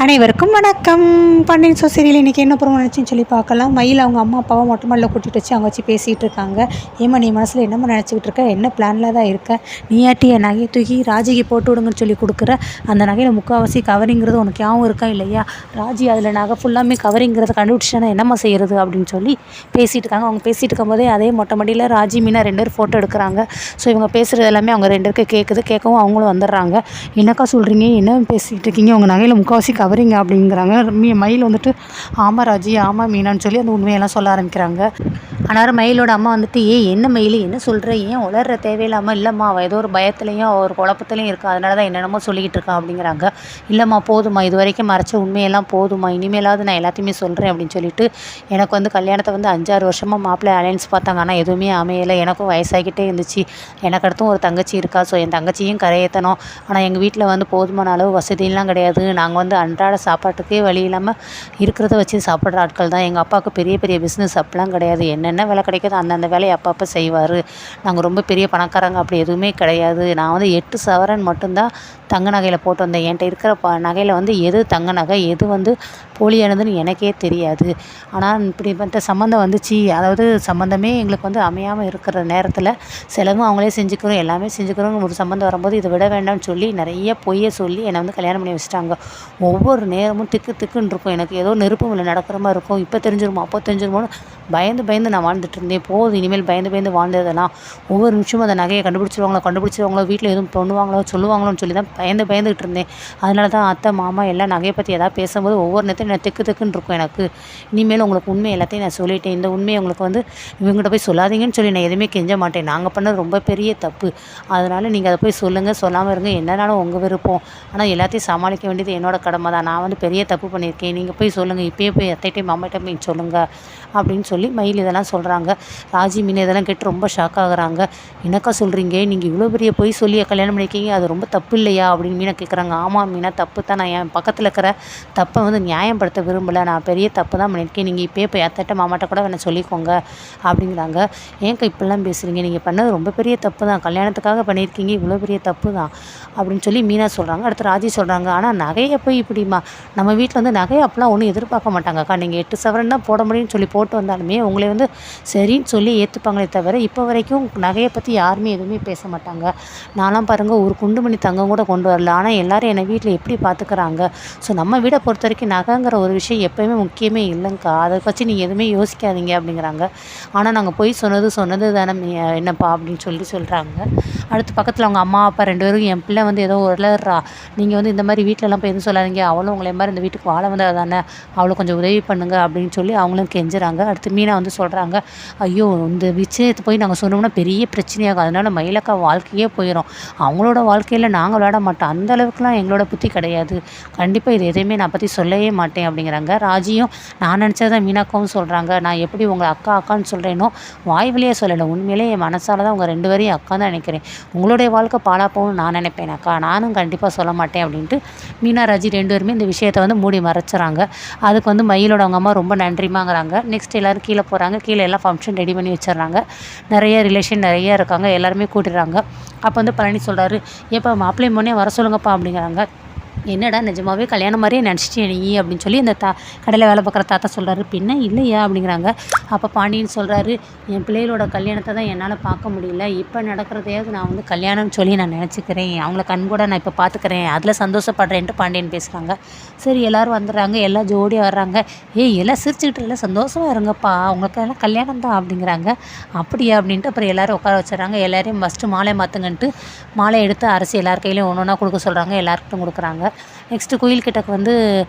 அனைவருக்கும் வணக்கம். Pandian store serial இன்றைக்கி என்ன ப்ரோமோ நினச்சின்னு சொல்லி பார்க்கலாம். மயில் அவங்க அம்மா அப்பாவை மொட்டை மாடியில் கூட்டிகிட்டு வச்சு அவங்க வச்சு பேசிகிட்டு இருக்காங்க. ஏம்மா நீ மனசில் என்னம்மா நினச்சிக்கிட்டு இருக்க, என்ன பிளானில் தான் இருக்க, நீயாட்டி என் நகையை தூக்கி ராஜிக்கு போட்டு விடுங்கன்னு சொல்லி கொடுக்குற, அந்த நகையில் முக்கால்வாசி கவரிங்கிறது உனக்கு யாவும் இருக்கா இல்லையா, ராஜி அதில் நகை ஃபுல்லாமே கவரிங்கிறத கண்டுபிடிச்சிட்டானா என்னம்மா செய்கிறது அப்படின்னு சொல்லி பேசிகிட்டு இருக்காங்க. அவங்க பேசிகிட்டு இருக்கும்போதே அதே மொட்டை மாடியில் ராஜி மீனா 2 பேர் ஃபோட்டோ எடுக்கிறாங்க. ஸோ இவங்க பேசுகிறது எல்லாமே அவங்க 2 பேருக்கு கேட்குது. கேட்கவும் அவங்களும் வந்துடுறாங்க. என்னக்கா சொல்கிறீங்க, என்ன பேசிகிட்டு இருக்கீங்க, உங்கள் நகையில் முக்கால்வாசி கவரிங்க அப்படிங்கிறாங்க. மயில் வந்துட்டு ஆமாம் ராஜி ஆமாம் மீனான்னு சொல்லி அந்த உண்மையெல்லாம் சொல்ல ஆரம்பிக்கிறாங்க. ஆனால் மயிலோட அம்மா வந்துட்டு என்ன மயில் என்ன சொல்கிற, ஏன் உளர்ற, தேவையில்லாமல் இல்லைம்மா அவள் ஏதோ ஒரு பயத்துலையும் ஒரு குழப்பத்துலையும் இருக்கா, அதனால தான் என்னென்னமோ சொல்லிக்கிட்டு இருக்கா அப்படிங்கிறாங்க. இல்லைம்மா போதுமா, இது வரைக்கும் மறைச்ச உண்மையெல்லாம் போதுமா, இனிமேலாவது நான் எல்லாத்தையுமே சொல்கிறேன் அப்படின்னு சொல்லிட்டு எனக்கு வந்து கல்யாணத்தை வந்து 5-6 வருஷமாக மாப்பிள்ளை அலையன்ஸ் பார்த்தாங்க. ஆனால் எதுவுமே அமையலை. எனக்கும் வயசாகிக்கிட்டே இருந்துச்சு. எனக்கு அடுத்தும் ஒரு தங்கச்சி இருக்கா. ஸோ என் தங்கச்சியும் கரையேற்றணும். ஆனால் எங்கள் வீட்டில் வந்து போதுமான அளவு வசதியெல்லாம் கிடையாது. நாங்கள் வந்து அன்றாட சாப்பாட்டுக்கே வழி இல்லாமல் இருக்கிறத வச்சு சாப்பிட்ற ஆட்கள் தான். எங்கள் அப்பாவுக்கு பெரிய பெரிய பிஸ்னஸ் அப்படிலாம் கிடையாது. என்னென்ன வேலை கிடைக்குதோ அந்தந்த வேலையை அப்பப்போ செய்வார். நாங்கள் ரொம்ப பெரிய பணக்காரங்க அப்படி எதுவுமே கிடையாது. நான் வந்து 8 சவரன் மட்டும்தான் தங்க நகையில் போட்டு வந்தேன். என்கிட்ட இருக்கிற நகையில் வந்து எது தங்க நகை எது வந்து போலியானதுன்னு எனக்கே தெரியாது. ஆனால் இப்படிப்பட்ட சம்மந்தம் வந்துச்சு. அதாவது சம்மந்தமே எங்களுக்கு வந்து அமையாமல் இருக்கிற நேரத்தில் செலவும் அவங்களே செஞ்சுக்கிறோம், எல்லாமே செஞ்சுக்கிறோம். ஒரு சம்மந்தம் வரும்போது இதை விட வேண்டாம்னு சொல்லி நிறைய பொய்யை சொல்லி என்னை வந்து கல்யாணம் பண்ணி வச்சுட்டாங்க. ஒவ்வொரு நேரமும் திக்குன்னு இருக்கும். எனக்கு ஏதோ நெருப்பு மேலே நடக்கிற மாதிரி இருக்கும். இப்போ தெரிஞ்சிருமோ அப்போ தெரிஞ்சிருமோன்னு பயந்து நான் வாழ்ந்துட்டு இருந்தேன். போதும் இனிமேல் பயந்து வாழ்ந்ததெல்லாம் ஒவ்வொரு நிமிஷமும் அந்த நகையை கண்டுபிடிச்சிருவாங்களோ வீட்டில் எதுவும் பண்ணுவாங்களோ சொல்லுவாங்களோன்னு சொல்லி தான் பயந்துக்கிட்டு இருந்தேன். அதனால தான் அத்தை மாமா எல்லாம் நகையை பற்றி எதாவது பேசும்போது ஒவ்வொரு நேரத்தையும் நான் திக்குன்னு இருக்கும் எனக்கு. இனிமேல் உங்களுக்கு உண்மை எல்லாத்தையும் நான் சொல்லிட்டேன். இந்த உண்மையை உங்களுக்கு வந்து இவங்ககிட்ட போய் சொல்லாதீங்கன்னு சொல்லி நான் எதுவுமே கெஞ்ச மாட்டேன். நாங்கள் பண்ணது ரொம்ப பெரிய தப்பு. அதனால் நீங்கள் அதை போய் சொல்லுங்கள், சொல்லாமல் இருங்க, என்னன்னாலும் உங்கள் விருப்பம். ஆனால் எல்லாத்தையும் சமாளிக்க வேண்டியது என்னோட கடமை தான். நான் வந்து பெரிய தப்பு பண்ணியிருக்கேன். நீங்கள் போய் சொல்லுங்கள், இப்போயே போய் அத்தைட்டையும் மாமாட்டையும் போய் சொல்லுங்கள் அப்படின்னு சொல்லி மயில் இதெல்லாம் சொல்கிறாங்க. ராஜி மீன் இதெல்லாம் கேட்டு ரொம்ப ஷாக் ஆகுறாங்க. என்னக்கா சொல்கிறீங்க, நீங்கள் இவ்வளோ பெரிய பொய் சொல்லி கல்யாணம் பண்ணியிருக்கீங்க, அது ரொம்ப தப்பு இல்லையா அப்படின்னு மீனை கேட்குறாங்க. ஆமாம் மீனா தப்பு தான். நான் என் பக்கத்தில் இருக்கிற தப்பை வந்து நியாயப்படுத்த விரும்பலை. நான் பெரிய தப்பு தான் பண்ணியிருக்கேன். நீங்கள் இப்போயே போய் அத்தைட்ட மாமாட்ட கூட வேணா சொல்லிக்கோங்க அப்படிங்கிறாங்க. ஏன்க்கா இப்படிலாம் பேசுகிறீங்க, நீங்கள் பண்ணது ரொம்ப பெரிய தப்பு தான், கல்யாணத்துக்காக பண்ணியிருக்கீங்க, இவ்வளோ பெரிய தப்பு தான் அப்படின்னு சொல்லி மீனா சொல்கிறாங்க. அடுத்து ராஜி சொல்கிறாங்க, ஆனால் நகையை போய் இப்படிமா, நம்ம வீட்டில் வந்து நகையை அப்பெல்லாம் ஒன்றும் எதிர்பார்க்க மாட்டாங்கக்கா. நீங்கள் 8 சவரன் தான் போட முடியும்னு சொல்லி போட்டு வந்தாலுமே உங்களை வந்து சரின்னு சொல்லி ஏற்றுப்பாங்களே தவிர இப்போ வரைக்கும் நகையை பற்றி யாருமே எதுவுமே பேச மாட்டாங்க. நான்லாம் பாருங்கள் ஒரு குண்டுமணி தங்கம் கூட கொண்டு வரல. ஆனால் எல்லோரும் என்னை வீட்டில் எப்படி பார்த்துக்கிறாங்க. ஸோ நம்ம வீடை பொறுத்த வரைக்கும் நகைங்கிற ஒரு விஷயம் எப்போயுமே முக்கியமே இல்லைங்க்கா. அதை வச்சு நீங்கள் எதுவுமே யோசிக்காதீங்க அப்படிங்கிறாங்க. ஆனால் நாங்கள் போய் சொன்னது தானே என்னப்பா அப்படின்னு சொல்லி சொல்கிறாங்க. அடுத்து பக்கத்தில் அவங்க அம்மா அப்பா 2 பேரும் என் பிள்ளை வந்து ஏதோ உளறா, நீங்கள் வந்து இந்த மாதிரி வீட்டிலலாம் போய் எதுவும் சொல்லாதீங்க, அவளும் உங்களை மாதிரி இந்த வீட்டுக்கு வாழ வந்தது தானே, அவளுக்கு கொஞ்சம் உதவி பண்ணுங்க அப்படின்னு சொல்லி அவங்களும் கெஞ்சுறாங்க. அடுத்து மீனா வந்து சொல்கிறாங்க, ஐயோ இந்த விஷயத்தை போய் நாங்கள் சொன்னோம்னா பெரிய பிரச்சனையாகும், அதனால் மயிலக்கா வாழ்க்கையே போயிடும், அவங்களோட வாழ்க்கையில் நாங்கள் விளையாட மாட்டோம், அந்த அளவுக்குலாம் எங்களோட புத்தி கிடையாது, கண்டிப்பாக இது எதையுமே நான் பற்றி சொல்லவே மாட்டேன் அப்படிங்கிறாங்க. ராஜியும் நான் நினச்சதான் மீனாக்காவும் சொல்கிறாங்க, நான் எப்படி உங்களை அக்கான்னு சொல்கிறேனோ வாய் வழியாக சொல்லலை, உண்மையிலே என் மனசால் தான் உங்கள் 2 பேரையும் அக்கா தான் நினைக்கிறேன், உங்களுடைய வாழ்க்கை பாழாப்போன்னு நான் நினைப்பேன் அக்கா, நானும் கண்டிப்பாக சொல்ல மாட்டேன் அப்படின்ட்டு மீனா ராஜி 2 பேருமே இந்த விஷயத்தை வந்து மூடி மறைச்சிட்றாங்க. அதுக்கு வந்து மயிலோட அவங்க அம்மா ரொம்ப நன்றிமாங்கிறாங்க. நெக்ஸ்ட் எல்லோரும் கீழே போகிறாங்க. கீழே எல்லாம் ஃபங்க்ஷன் ரெடி பண்ணி வச்சிடுறாங்க. நிறைய ரிலேஷன் நிறைய இருக்காங்க. எல்லாருமே கூட்டிடுறாங்க. அப்போ வந்து பழனி சொல்கிறாரு, ஏப்பா மாப்பிள்ளை பொண்ணே வர சொல்லுங்கப்பா அப்படிங்கிறாங்க. என்னடா நிஜமாவே கல்யாணம் மாதிரியே நினச்சிட்டே நீ அப்படின்னு சொல்லி அந்த கடையில் வேலை பார்க்குற தாத்தா சொல்கிறாரு. பின்ன இல்லையா அப்படிங்கிறாங்க. அப்போ பாண்டியன் சொல்கிறாரு, என் பிள்ளைகளோட கல்யாணத்தை தான் என்னால் பார்க்க முடியல, இப்போ நடக்கிறதையாவது நான் வந்து கல்யாணம்னு சொல்லி நான் நினச்சிக்கிறேன், அவங்கள கண்கூட நான் இப்போ பார்த்துக்கிறேன், அதில் சந்தோஷப்படுறேன்ட்டு பாண்டியன் பேசுகிறாங்க. சரி எல்லோரும் வந்துடுறாங்க. எல்லாம் ஜோடியாக வர்றாங்க. எல்லாம் சிரிச்சுக்கிட்டு இல்லை சந்தோஷமாக இருங்கப்பா, அவங்களுக்கு எல்லாம் கல்யாணம் தான் அப்படிங்கிறாங்க. அப்படியா அப்படின்ட்டு அப்புறம் எல்லோரும் உட்கார வச்சிடறாங்க. எல்லோரையும் ஃபஸ்ட்டு மாலை மாற்றுங்கன்ட்டு மாலை எடுத்து அரசு எல்லார் கையிலையும் ஒன்று கொடுக்க சொல்கிறாங்க. எல்லாருக்கிட்டும் கொடுக்குறாங்க. நெக்ஸ்ட்டு கோயில்கிட்டக்கு வந்து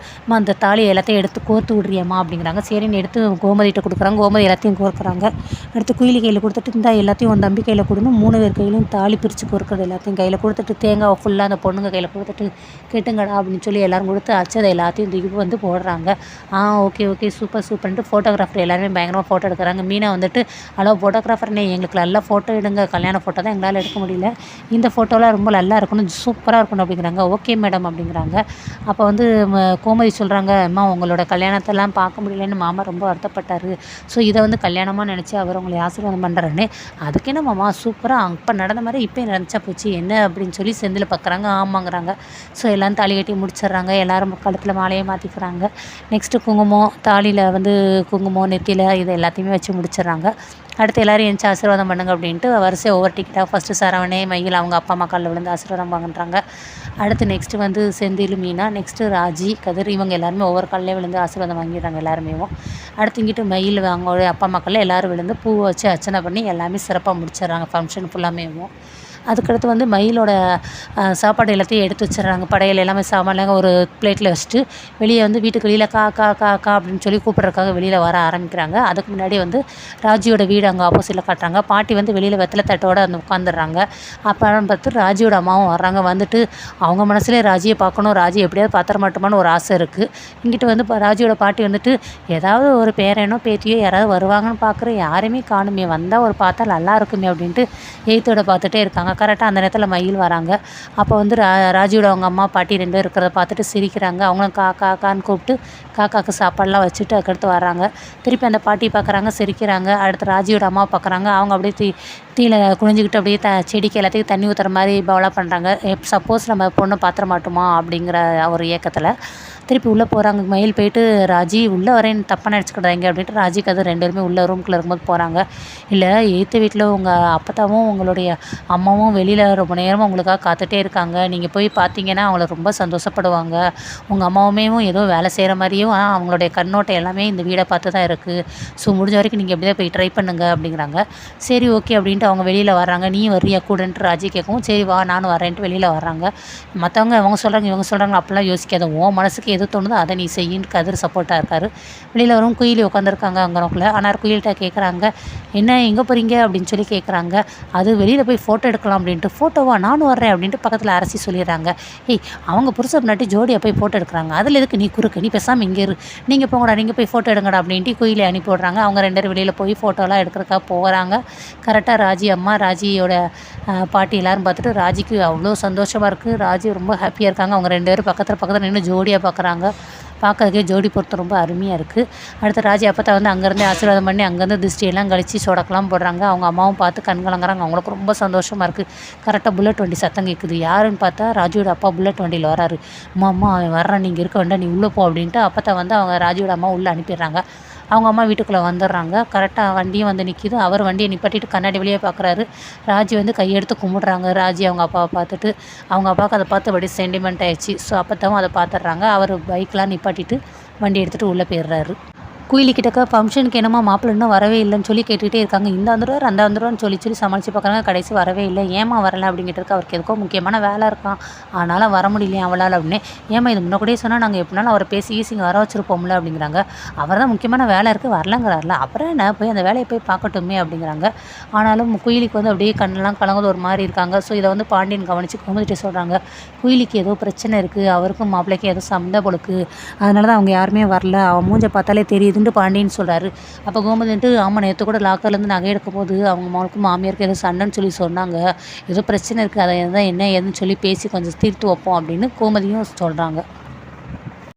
அந்த தாலி எல்லாத்தையும் எடுத்து கோர்த்து விட்றியம்மா அப்படிங்கிறாங்க. சரின்னு எடுத்து கோமதிகிட்ட கொடுக்குறாங்க. கோமதி எல்லாத்தையும் கோர்க்குறாங்க. அடுத்து குயிலி கையில் கொடுத்துட்டு இந்த எல்லாத்தையும் உன் தம்பி கையில் கொடுன்னு 3 பேர் கையிலையும் தாலி பிரித்து கோர்க்குறது எல்லாத்தையும் கையில் கொடுத்துட்டு தேங்காய் ஃபுல்லாக அந்த பொண்ணுங்க கையில் கொடுத்துட்டு கேட்டுங்கடா அப்படின்னு சொல்லி எல்லோரும் கொடுத்து அச்சதை எல்லாத்தையும் தூக்கி வந்து போடுறாங்க. ஓகே சூப்பர்ன்ட்டு ஃபோட்டோகிராஃபர் எல்லாருமே பயங்கரமாக ஃபோட்டோ எடுக்கிறாங்க. மீனா வந்துட்டு ஹலோ ஃபோட்டோகிராஃபர்னே, எங்களுக்கு நல்லா ஃபோட்டோ எடுங்க, கல்யாண ஃபோட்டோ தான் எங்களால் எடுக்க முடியல, இந்த ஃபோட்டோலாம் ரொம்ப நல்லா இருக்கணும், சூப்பராக இருக்கணும் அப்படிங்கிறாங்க. ஓகே மேடம் அப்படிங்கிறாங்க. அப்போ வந்து கோமதி சொல்கிறாங்க, அம்மா உங்களோட கல்யாணத்தெல்லாம் பார்க்க முடியலன்னு மாமா ரொம்ப வருத்தப்பட்டார். ஸோ இதை வந்து கல்யாணமாக நினச்சி அவர் உங்களை ஆசீர்வாதம் பண்ணுறாருன்னு. அதுக்கு என்ன மாமா சூப்பராக அப்போ நடந்த மாதிரி இப்போயும் நினச்சா போச்சு என்ன அப்படின்னு சொல்லி செந்தில் பார்க்குறாங்க. ஆமாங்கிறாங்க. ஸோ எல்லோரும் தாலி கட்டி முடிச்சிடுறாங்க. எல்லோரும் கழுத்தில் மாலையை மாற்றிக்கிறாங்க. நெக்ஸ்ட்டு குங்குமம், தாலியில் வந்து குங்குமம், நெத்தியில் இது எல்லாத்தையுமே வச்சு முடிச்சிடுறாங்க. அடுத்து எல்லோரும் எந்திச்சு ஆசீர்வாதம் பண்ணுங்க அப்படின்ட்டு வரிசை ஒவ்வொரு டிக்கெட்டாக ஃபஸ்ட்டு சரவணே, மயில் அவங்க அப்பா அம்மா காலில் விழுந்து ஆசீர்வாதம் வாங்குறாங்க. அடுத்து நெக்ஸ்ட்டு வந்து செந்தில், மீனா, நெக்ஸ்ட்டு ராஜி, கதிர் இவங்க எல்லாருமே ஒவ்வொரு காலிலே விழுந்து ஆசீர்வாதம் வாங்கிடுறாங்க எல்லாருமே. அடுத்து இங்கிட்டு மயில் அவங்களோட அப்பா அம்மாக்களில் எல்லோரும் விழுந்து பூ வச்சு அர்ச்சனை பண்ணி எல்லாமே சிறப்பாக முடிச்சிடுறாங்க ஃபங்க்ஷன் ஃபுல்லாமே. அதுக்கடுத்து வந்து மயிலோட சாப்பாடு எல்லாத்தையும் எடுத்து வச்சிடுறாங்க. படையல் எல்லாமே சாமான்லாம் ஒரு பிளேட்டில் வச்சுட்டு வெளியே வந்து வீட்டுக்கு வெளியில் கா கா கா கா அப்படின்னு சொல்லி கூப்பிட்றதுக்காக வெளியில் வர ஆரம்பிக்கிறாங்க. அதுக்கு முன்னாடி வந்து ராஜியோட வீடு அங்கே ஆப்போசிட்டில் காட்டுறாங்க. பாட்டி வந்து வெளியில் வெத்தலை தட்டோடு அந்த உட்காந்துடுறாங்க. அப்புறம் பார்த்து ராஜியோட அம்மாவும் வர்றாங்க. வந்துட்டு அவங்க மனசுலேயே ராஜியை பார்க்கணும், ராஜி எப்படியாவது பாத்திர மாட்டோமான்னு ஒரு ஆசை இருக்குது. இங்கிட்டு வந்து இப்போ ராஜியோட பாட்டி வந்துட்டு ஏதாவது ஒரு பேரனோ பேத்தியோ யாராவது வருவாங்கன்னு பார்க்குறேன், யாருமே காணுமே, வந்தால் ஒரு பார்த்தா நல்லா இருக்குமே அப்படின்ட்டு எய்த்தோட பார்த்துட்டே இருக்காங்க. கரெக்டாக அந்த நேரத்தில் மயில் வராங்க. அப்போ வந்து ராஜியோட அவங்க அம்மா பாட்டி 2 பேர் இருக்கிறத பார்த்துட்டு சிரிக்கிறாங்க. அவங்களும் காக்கான்னு கூப்பிட்டு காக்காவுக்கு சாப்பாடெலாம் வச்சுட்டு அதுக்கடுத்து வராங்க. திருப்பி அந்த பாட்டி பார்க்குறாங்க, சிரிக்கிறாங்க. அடுத்து ராஜியோட அம்மா பார்க்குறாங்க. அவங்க அப்படியே தீயில குனிஞ்சிக்கிட்டு அப்படியே செடிக்கு எல்லாத்தையும் தண்ணி ஊற்றுற மாதிரி பவலாக பண்ணுறாங்க. சப்போஸ் நம்ம பொண்ணை பாத்திர மாட்டோமா அப்படிங்கிற ஒரு ஏக்கத்தில் திருப்பி உள்ளே போகிறாங்க. மயில் போயிட்டு ராஜி உள்ளே வரேன் தப்பாக நினச்சிக்கிட்டாங்க அப்படின்ட்டு ராஜிக்கு அது 2 பேருமே உள்ளே ரூம்குள்ளே இருக்கும்போது போகிறாங்க. இல்லை எய்த்த வீட்டில் உங்கள் அப்பத்தாவும் உங்களுடைய அம்மாவும் வெளியில் ரொம்ப நேரமாக உங்களுக்காக காத்துட்டே இருக்காங்க. நீங்கள் போய் பார்த்தீங்கன்னா அவங்கள ரொம்ப சந்தோஷப்படுவாங்க. உங்கள் அம்மாவுமே ஏதோ வேலை செய்கிற மாதிரியும் அவங்களுடைய கண்ணோட்டம் எல்லாமே இந்த வீடை பார்த்து தான் இருக்குது. ஸோ முடிஞ்ச வரைக்கும் நீங்கள் எப்படியா போய் ட்ரை பண்ணுங்க அப்படிங்கிறாங்க. சரி ஓகே அப்படின்ட்டு அவங்க வெளியில் வர்றாங்க. நீ வர்றியா கூடன்ட்டு ராஜி கேட்கவும் சரி வா நானும் வரேன்ட்டு வெளியில் வர்றாங்க. மற்றவங்க அவங்க சொல்கிறாங்க இவங்க சொல்கிறாங்க அப்படிலாம் யோசிக்காத, உன் மனசுக்கு எது தோணுதோ அதை நீ செய்யின்னு கதிர் சப்போர்ட்டாக இருக்கார். வெளியில் வரும் குயிலி உட்காந்துருக்காங்க அங்கனக்குள்ளே. ஆனால் குயில்கிட்ட கேட்குறாங்க, என்ன எங்கே போகிறீங்க அப்படின்னு சொல்லி கேட்குறாங்க. அது வெளியில் போய் ஃபோட்டோ எடுக்கலாம் அப்படின்ட்டு. ஃபோட்டோவா நானும் வர்றேன் அப்படின்ட்டு பக்கத்தில் அரசி சொல்லிடுறாங்க. ஏய் அவங்க புருஷ முன்னாடி ஜோடியாக போய் ஃபோட்டோ எடுக்கிறாங்க, அதில் எதுக்கு நீ குறுக்கு, நீ பேசாமல் இங்கே இரு, நீங்கள் போங்கடா நீங்கள் போய் ஃபோட்டோ எடுங்கடா அப்படின்ட்டு குயிலை அனுப்பி விட்றாங்க. அவங்க 2 பேரும் வெளியில் போய் ஃபோட்டோலாம் எடுக்கிறதுக்காக போகிறாங்க. கரெக்டாக ராஜி அம்மா ராஜியோட பாட்டி எல்லோரும் பார்த்துட்டு ராஜிக்கு அவ்வளோ சந்தோஷமாக இருக்குது. ராஜி ரொம்ப ஹாப்பியாக இருக்காங்க. அவங்க 2 பேரும் பக்கத்தில் நின்று ஜோடியாக பார்க்குறாங்க. பார்க்கறதுக்கே ஜோடி பொறுத்து ரொம்ப அருமையாக இருக்குது. அடுத்து ராஜி அப்பத்தா வந்து அங்கேருந்தே ஆசீர்வாதம் பண்ணி அங்கேருந்து திருஷ்டியெல்லாம் கழித்து சொடக்கெல்லாம் போடுறாங்க. அவங்க அம்மாவும் பார்த்து கண்கலங்குறாங்க. அவங்களுக்கு ரொம்ப சந்தோஷமாக இருக்குது. கரெக்டாக புல்லட் வண்டி சத்தம் கேட்குது. யாருன்னு பார்த்தா ராஜியோட அப்பா புல்லட் வண்டியில் வராரு. அம்மா அவன் வர்றான், நீங்கள் இருக்க வேண்டாம், நீ உள்ளே போ அப்படின்ட்டு அப்பத்தா வந்து அவங்க ராஜியோட அம்மா உள்ளே அனுப்பிடுறாங்க. அவங்க அம்மா வீட்டுக்குள்ளே வந்துடுறாங்க. கரெக்டாக வண்டியும் வந்து நிற்கிது. அவர் வண்டியை நிப்பாட்டிட்டு கண்ணாடி வெளியே பார்க்குறாரு. ராஜி வந்து கையெடுத்து கும்பிட்றாங்க. ராஜி அவங்க அப்பாவை பார்த்துட்டு அவங்க அப்பாவுக்கு அதை பார்த்து அப்படியே சென்டிமெண்ட் ஆயிடுச்சு. ஸோ அப்போத்தான் அதை பார்த்துட்றாங்க. அவர் பைக்கெலாம் நிப்பாட்டிட்டு வண்டி எடுத்துகிட்டு உள்ளே போயிடுறாரு. குயிலிக்கிட்டக்க ஃபங்க்ஷனுக்கு என்னமோ மாப்பிள்ளை இன்னும் வரவே இல்லைன்னு சொல்லி கேட்டுக்கிட்டே இருக்காங்க. இந்த வந்துடுவார் அந்த வந்துடுவான்னு சொல்லி சமாளித்து பார்க்குறாங்க. கடைசி வரவே இல்லை. ஏமா வரலை அப்படிங்கிட்டு இருக்கு. அவருக்கு எதுக்கோ முக்கியமான வேலை இருக்கான், அதனால் வர முடியலையே அவளால் அப்படின்னு. ஏமா இது முன்னக்கூடயே சொன்னால் நாங்கள் எப்படினாலும் அவரை பேசி ஈஸிங்க வர வச்சுருப்போம்ல அப்படிங்கிறாங்க. அவர் தான் முக்கியமான வேலை இருக்குது வரலங்கிறாருல, அப்புறம் என்ன போய் அந்த வேலையை போய் பார்க்கட்டுமே அப்படிங்கிறாங்க. ஆனாலும் குயிலிக்கு வந்து அப்படியே கண்ணெல்லாம் கலங்குது ஒரு மாதிரி இருக்காங்க. ஸோ இதை வந்து பாண்டியன் கவனித்து கோமதிட்டு சொல்கிறாங்க, குயிலிக்கு ஏதோ பிரச்சனை இருக்குது, அவருக்கும் மாப்பிள்ளைக்கும் ஏதோ சண்டை பொழுக்கு, அதனால தான் அவங்க யாருமே வரல, அவன் மூஞ்சை பார்த்தாலே தெரியுது பாண்டியன்னு சொல்கிறாரு. அப்போ கோமதி வந்துட்டு ஆமாம் நேற்று கூட லாக்கர்லேருந்து நகை எடுக்கும் போது அவங்க மகளுக்கும் மாமியாருக்கு ஏதோ சண்டைன்னு சொல்லி சொன்னாங்க, ஏதோ பிரச்சனை இருக்குது, அதை என்ன ஏதுன்னு சொல்லி பேசி கொஞ்சம் தீர்த்து வைப்போம் அப்படின்னு கோமதியும் சொல்கிறாங்க.